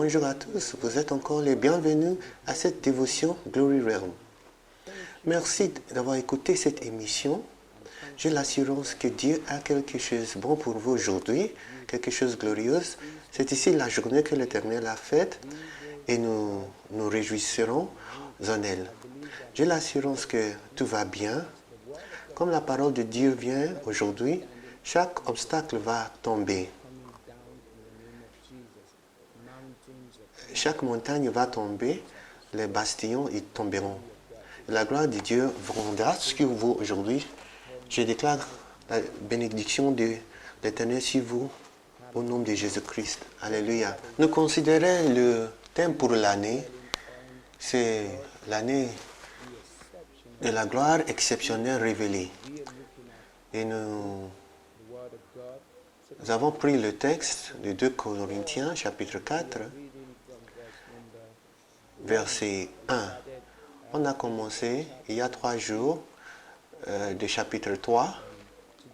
Bonjour à tous, vous êtes encore les bienvenus à cette dévotion Glory Realm. Merci d'avoir écouté cette émission. J'ai l'assurance que Dieu a quelque chose de bon pour vous aujourd'hui, quelque chose de glorieux. C'est ici la journée que l'Éternel a faite et nous nous réjouisserons en elle. J'ai l'assurance que tout va bien. Comme la parole de Dieu vient aujourd'hui, chaque obstacle va tomber. Chaque montagne va tomber, les bastions ils tomberont. La gloire de Dieu rendra sur vous aujourd'hui. Je déclare la bénédiction de l'Éternel sur vous au nom de Jésus-Christ. Alléluia. Nous considérons le thème pour l'année, c'est l'année de la gloire exceptionnelle révélée. Et nous avons pris le texte de 2 Corinthiens, chapitre 4, verset 1. On a commencé il y a 3 jours de chapitre 3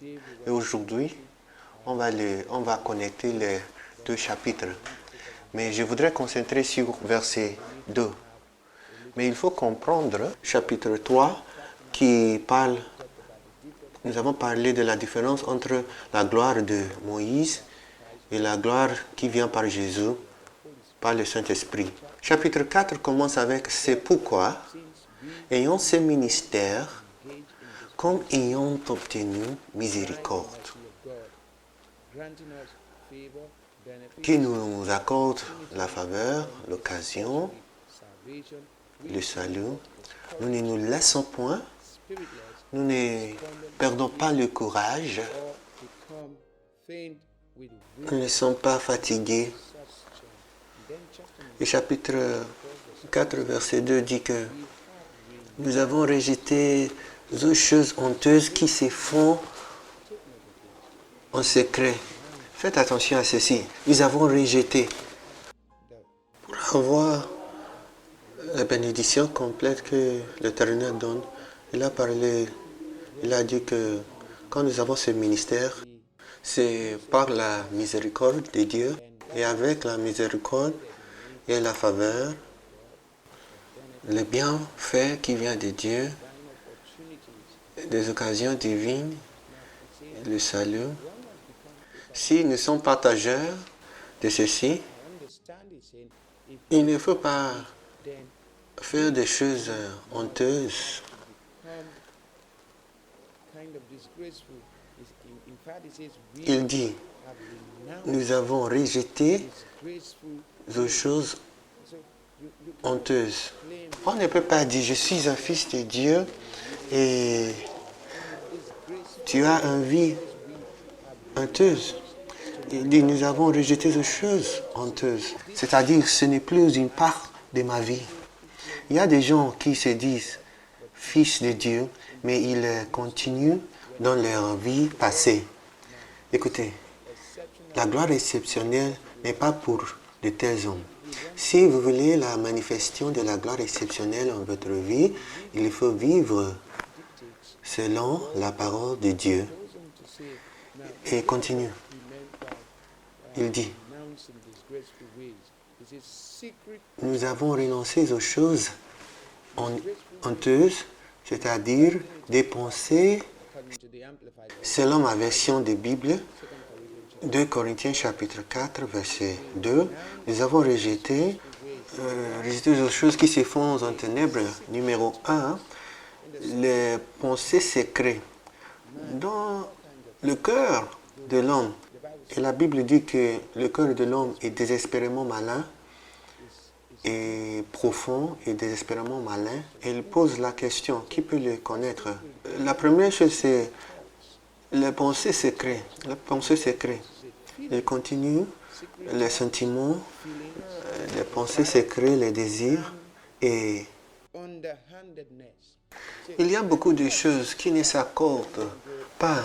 et aujourd'hui on va connecter les 2 chapitres. Mais je voudrais concentrer sur verset 2. Mais il faut comprendre chapitre 3 qui parle, nous avons parlé de la différence entre la gloire de Moïse et la gloire qui vient par Jésus, par le Saint-Esprit. Chapitre 4 commence avec « C'est pourquoi, ayant ce ministère, comme ayant obtenu miséricorde, qui nous accorde la faveur, l'occasion, le salut. Nous ne nous laissons point, nous ne perdons pas le courage, nous ne sommes pas fatigués. » Le chapitre 4, verset 2 dit que nous avons rejeté les choses honteuses qui se font en secret. Faites attention à ceci. Nous avons rejeté pour avoir la bénédiction complète que l'Éternel donne. Il a parlé, il a dit que quand nous avons ce ministère, c'est par la miséricorde de Dieu et avec la miséricorde et la faveur, le bienfait qui vient de Dieu, des occasions divines, le salut. Si nous sommes partageurs de ceci, il ne faut pas faire des choses honteuses. Il dit, nous avons rejeté les choses honteuses. On ne peut pas dire, je suis un fils de Dieu et tu as une vie honteuse. Il dit, nous avons rejeté ces choses honteuses. C'est-à-dire, ce n'est plus une part de ma vie. Il y a des gens qui se disent fils de Dieu, mais ils continuent dans leur vie passée. Écoutez, la gloire exceptionnelle n'est pas pour de tels hommes. Si vous voulez la manifestation de la gloire exceptionnelle en votre vie, il faut vivre selon la parole de Dieu. Et continue. Il dit, nous avons renoncé aux choses honteuses, c'est-à-dire des pensées, selon ma version de Bible, 2 Corinthiens chapitre 4, verset 2, nous avons rejeté les choses qui se font en ténèbres. Numéro 1, les pensées secrètes. Dans le cœur de l'homme, et la Bible dit que le cœur de l'homme est désespérément malin, et profond et désespérément malin. Elle pose la question, qui peut le connaître? La première chose, c'est les pensées secrètes. Les pensées secrètes. Elle continue, les sentiments, les pensées secrètes, les désirs. Et il y a beaucoup de choses qui ne s'accordent pas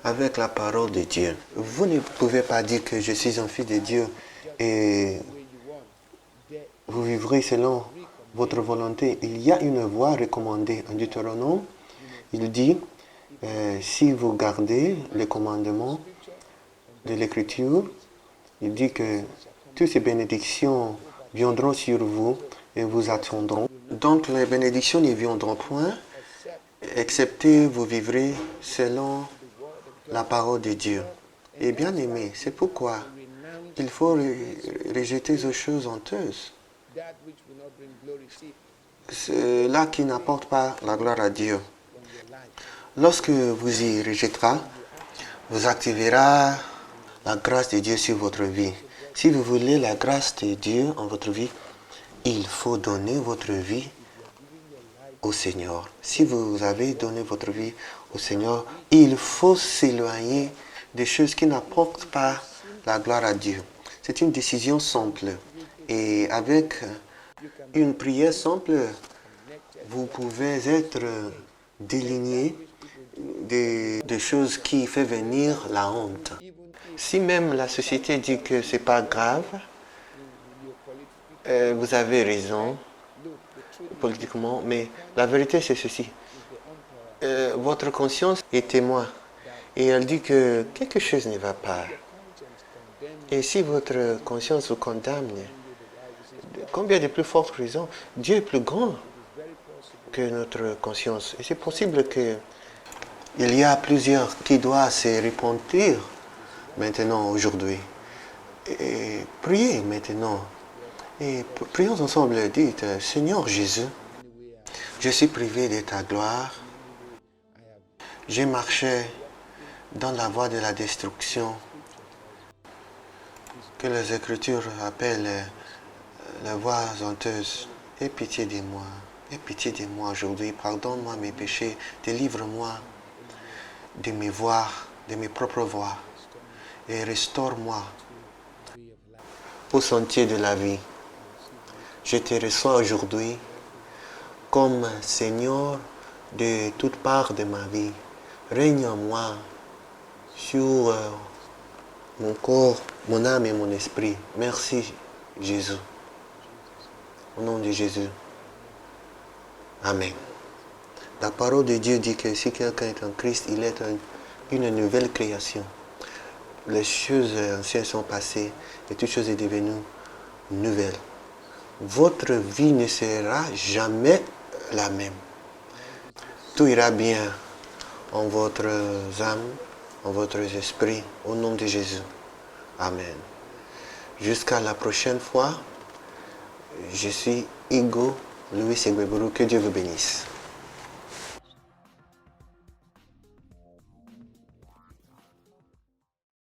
avec la parole de Dieu. Vous ne pouvez pas dire que je suis un fils de Dieu et vous vivrez selon votre volonté. Il y a une voie recommandée en Deutéronome. Il dit, si vous gardez les commandements de l'Écriture, il dit que toutes ces bénédictions viendront sur vous et vous attendront. Donc les bénédictions ne viendront point, excepté vous vivrez selon la parole de Dieu. Et bien aimé, c'est pourquoi il faut rejeter aux choses honteuses, cela qui n'apporte pas la gloire à Dieu. Lorsque vous y rejetterez, vous activerez la grâce de Dieu sur votre vie. Si vous voulez la grâce de Dieu en votre vie, il faut donner votre vie au Seigneur. Si vous avez donné votre vie au Seigneur, il faut s'éloigner des choses qui n'apportent pas la gloire à Dieu. C'est une décision simple. Et avec une prière simple, vous pouvez être déligné des choses qui font venir la honte. Si même la société dit que ce n'est pas grave, vous avez raison politiquement, mais la vérité c'est ceci. Votre conscience est témoin et elle dit que quelque chose ne va pas. Et si votre conscience vous condamne, combien de plus fortes raisons, Dieu est plus grand que notre conscience. Et c'est possible qu'il y a plusieurs qui doivent se repentir maintenant, aujourd'hui. Et priez maintenant. Et prions ensemble, dites, Seigneur Jésus, je suis privé de ta gloire. J'ai marché dans la voie de la destruction, que les Écritures appellent la voie honteuse. Aie pitié de moi. Aie pitié de moi aujourd'hui. Pardonne-moi mes péchés. Délivre-moi de mes voies, de mes propres voies. Et restaure-moi au sentier de la vie. Je te reçois aujourd'hui comme Seigneur de toute part de ma vie. Règne en moi sur mon corps, mon âme et mon esprit. Merci Jésus. Au nom de Jésus. Amen. La parole de Dieu dit que si quelqu'un est en Christ, il est une nouvelle création. Les choses anciennes sont passées et toute chose est devenue nouvelle. Votre vie ne sera jamais la même. Tout ira bien en votre âme, en votre esprit, au nom de Jésus. Amen. Jusqu'à la prochaine fois, je suis Hugo Louis Segweburu. Que Dieu vous bénisse.